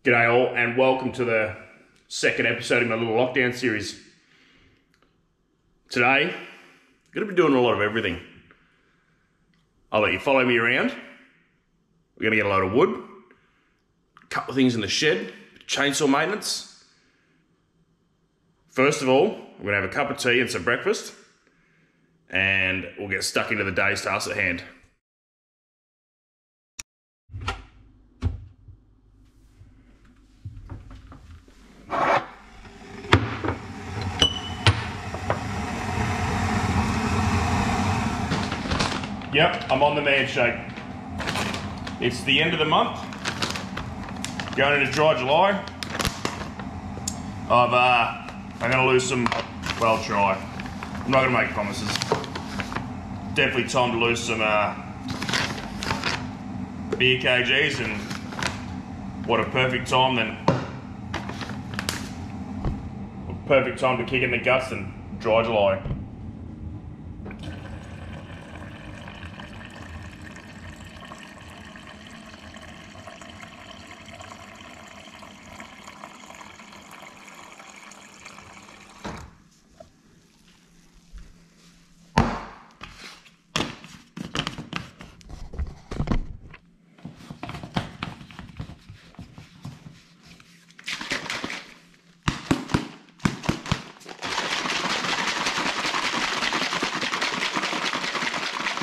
G'day all, and welcome to the second episode of my little lockdown series. Today, I'm going to be doing a lot of everything. I'll let you follow me around. We're going to get a load of wood, a couple of things in the shed, chainsaw maintenance. First of all, we're going to have a cup of tea and some breakfast, and we'll get stuck into the day's task at hand. Yep, I'm on the man shake. It's the end of the month, going into dry July. I'm gonna lose some, well, try. I'm not gonna make promises. Definitely time to lose some beer kgs, and what a perfect time then. A perfect time to kick in the guts than dry July.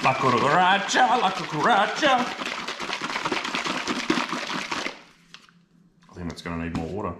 La cucaracha, la cucaracha. I think that's gonna need more water.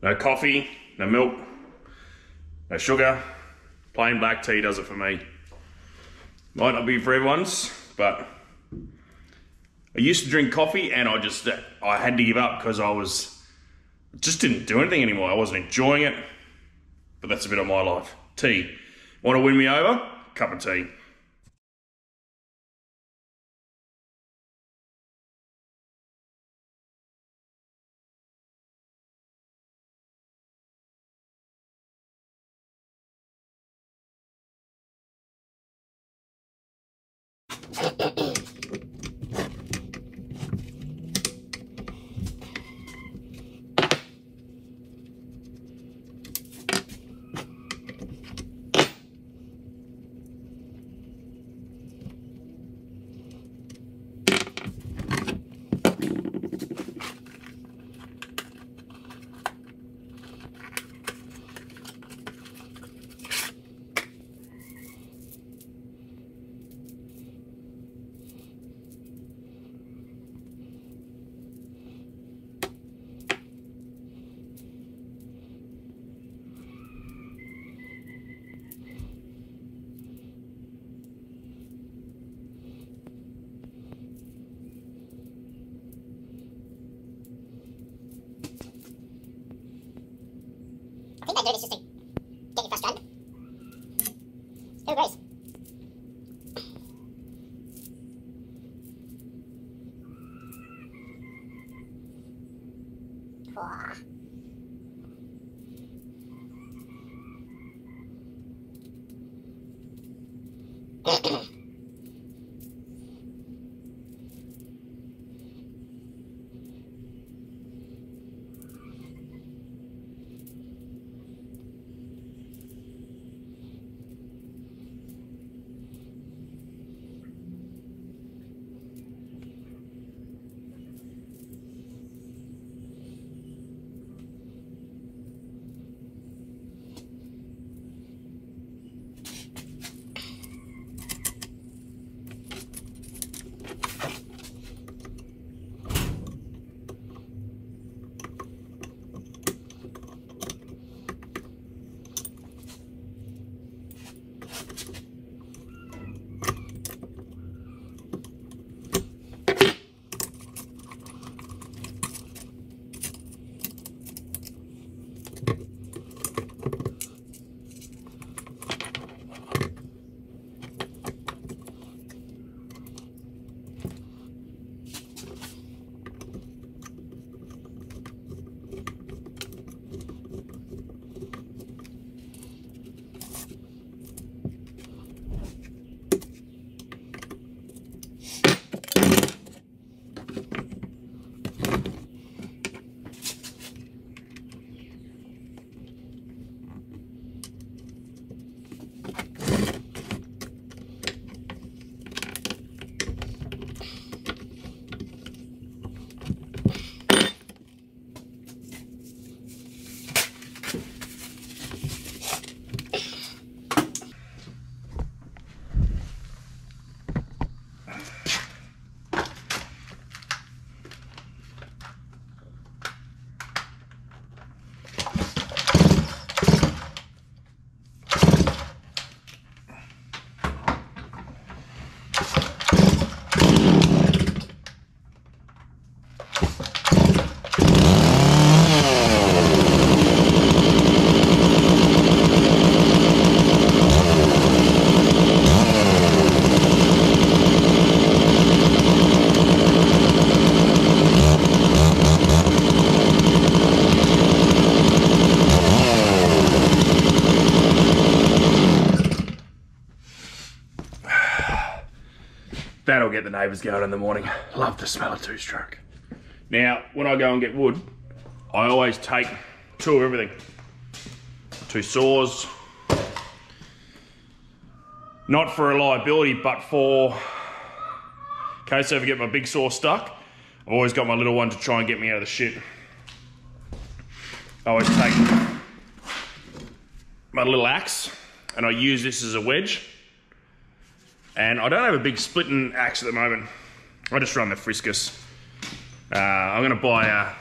No coffee, no milk, no sugar, plain black tea does it for me. Might not be for everyone's, but I used to drink coffee and I had to give up because I just didn't do anything anymore. I wasn't enjoying it, but that's a bit of my life. Tea. Want to win me over? Cup of tea. I think they do this just to get you frustrated. Who agrees? get the neighbours going in the morning. Love to smell a two-stroke. Now, when I go and get wood, I always take 2 of everything. 2 saws. Not for reliability, but for in case I ever get my big saw stuck, I've always got my little one to try and get me out of the shit. I always take my little axe and I use this as a wedge. And I don't have a big splitting axe at the moment. I just run the Friskus. I'm gonna buy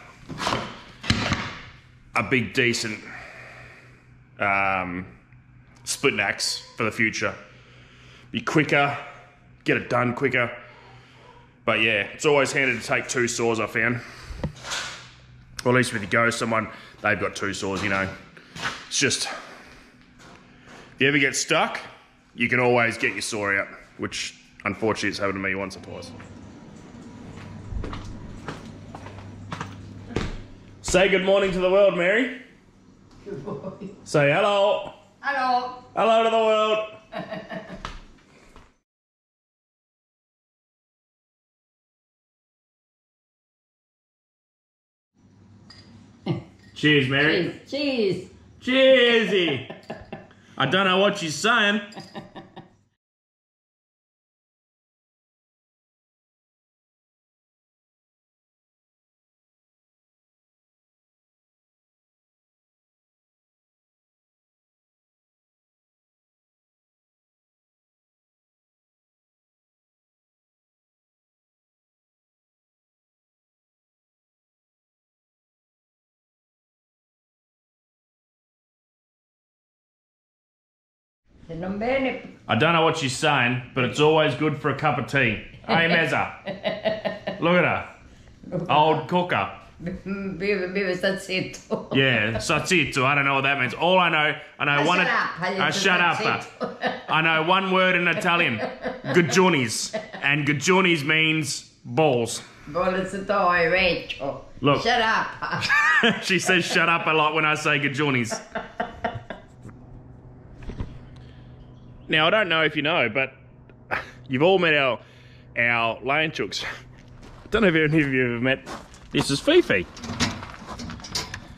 a big decent splitting axe for the future. Be quicker, get it done quicker. But yeah, it's always handy to take 2 saws, I found. Or at least if you go someone, they've got 2 saws, you know. It's just, if you ever get stuck, you can always get your saw out, which unfortunately has happened to me once or twice. Say good morning to the world, Mary. Good morning. Say hello. Hello. Hello to the world. Cheers, Mary. Cheers. Cheersy. I don't know what she's saying. Se non bene. I don't know what she's saying, but it's always good for a cup of tea. Hey, Mezza. Look at her. Old cooker. Vive sta zitto. Yeah, satsito. I don't know what that means. All I know one. Shut up. Shut up. I know one word in Italian. Gagiunis. And gagiunis means balls. Volete toi, vecchio. Look. Shut up. She says shut up a lot when I say gagiunis. Now, I don't know if you know, but you've all met our Lionchooks. I don't know if any of you have ever met. This is Fifi.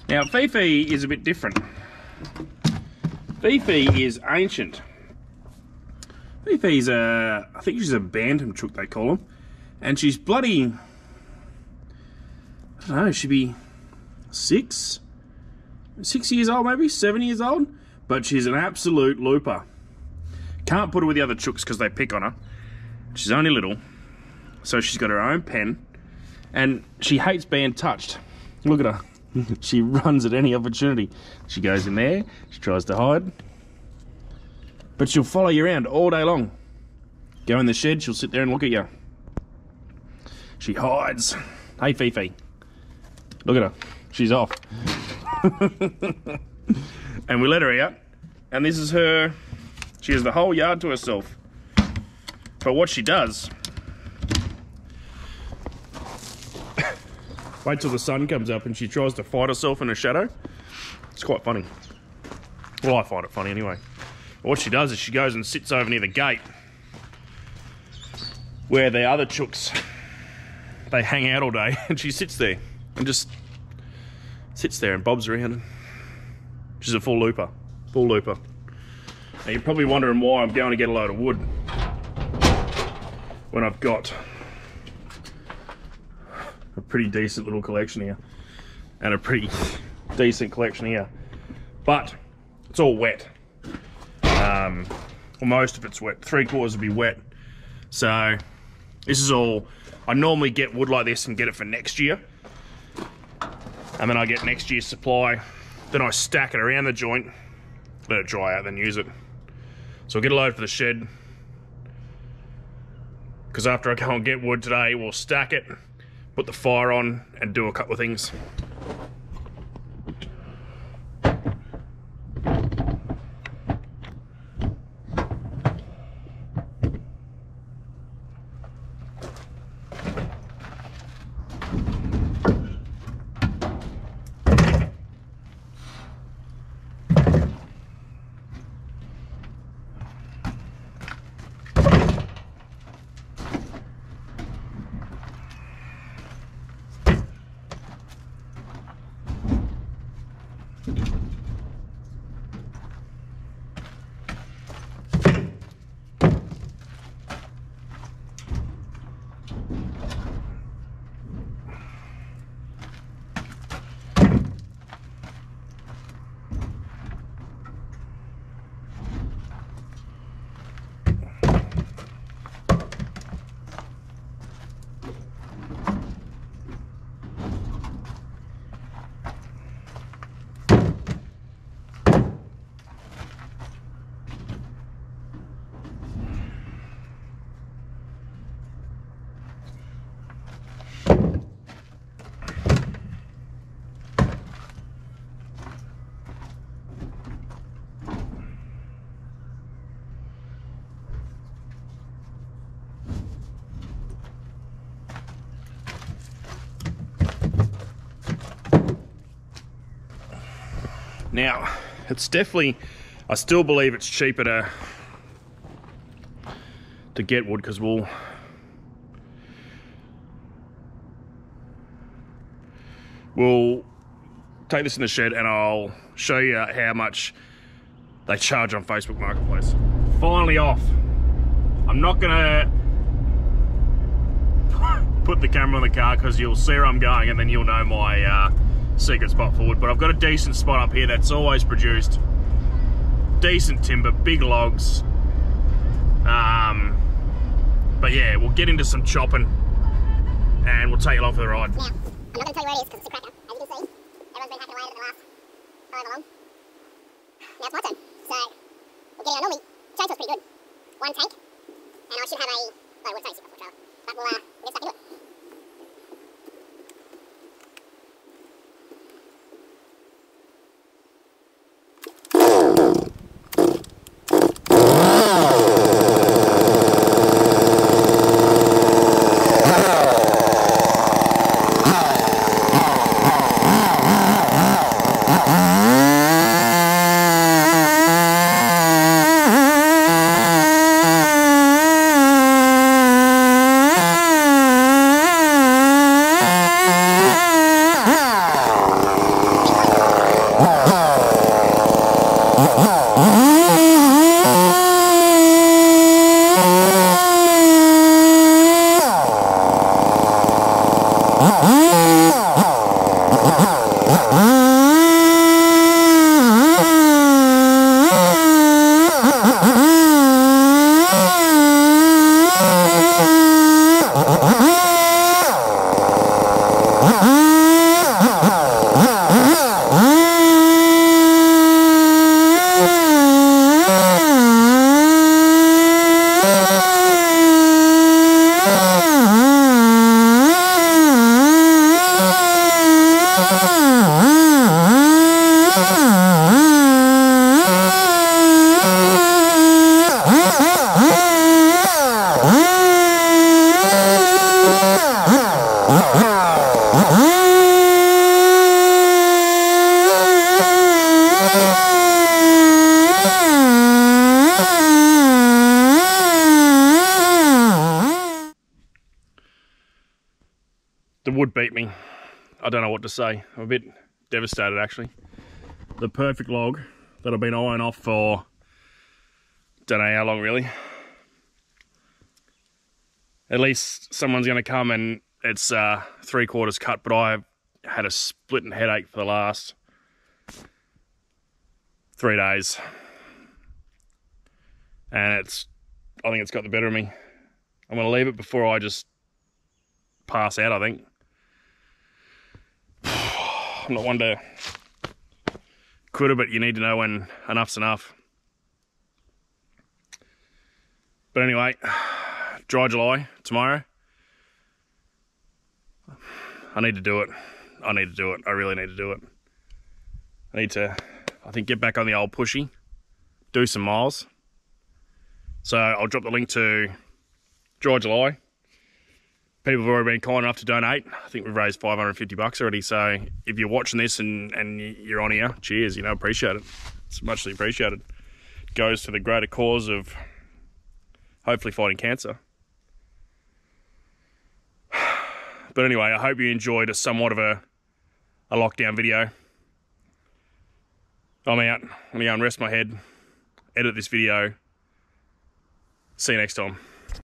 Now, Fifi is a bit different. Fifi is ancient. Fifi's I think she's a bantam chook, they call them. And she's bloody, I don't know, she'd be 6 years old maybe, 7 years old. But she's an absolute looper. Can't put her with the other chooks because they pick on her. She's only little. So she's got her own pen. And she hates being touched. Look at her. She runs at any opportunity. She goes in there. She tries to hide. But she'll follow you around all day long. Go in the shed. She'll sit there and look at you. She hides. Hey, Fifi. Look at her. She's off. And we let her out. And this is her. She has the whole yard to herself. But what she does, wait till the sun comes up and she tries to fight herself in the shadow. It's quite funny. Well, I find it funny anyway. But what she does is she goes and sits over near the gate where the other chooks, they hang out all day, and she sits there and just sits there and bobs around. She's a full looper. Full looper. Now you're probably wondering why I'm going to get a load of wood when I've got a pretty decent little collection here and a pretty decent collection here. But it's all wet. Well, most of it's wet. 3/4 will be wet. So this is all, I normally get wood like this and get it for next year. And then I get next year's supply. Then I stack it around the joint, let it dry out, then use it. So I'll get a load for the shed. Because after I go and get wood today, we'll stack it, put the fire on, and do a couple of things. Now, it's definitely, I still believe it's cheaper to get wood, because we'll take this in the shed and I'll show you how much they charge on Facebook Marketplace. Finally off. I'm not gonna put the camera on the car because you'll see where I'm going and then you'll know my secret spot for wood. But I've got a decent spot up here that's always produced decent timber, big logs. But yeah, we'll get into some chopping and we'll take you along for the ride. Now, I'm not going to tell you where it is because it's a cracker. As you can see, everyone's been hacking away at it the last however long. Now it's my turn. So, we'll get it on. Normally, chainsaw's pretty good. One tank, and I should have a, well, we'll take a 6x4 trailer. But we'll get stuck into it. The wood beat me. I don't know what to say. I'm a bit devastated actually. The perfect log that I've been eyeing off for don't know how long really. At least someone's going to come and it's 3/4 cut, but I've had a splitting headache for the last 3 days. And I think it's got the better of me. I'm going to leave it before I just pass out, I think. I'm not one to quit it, but you need to know when enough's enough. But anyway, dry July tomorrow. I need to do it. I need to do it. I really need to do it. I need to, I think, get back on the old pushy, do some miles. So I'll drop the link to Dry July. People have already been kind enough to donate. I think we've raised $550 already. So if you're watching this and you're on here, cheers, appreciate it. It's muchly appreciated. It goes to the greater cause of hopefully fighting cancer. But anyway, I hope you enjoyed somewhat of a lockdown video. I'm out. I'm going to go and rest my head, edit this video. See you next time.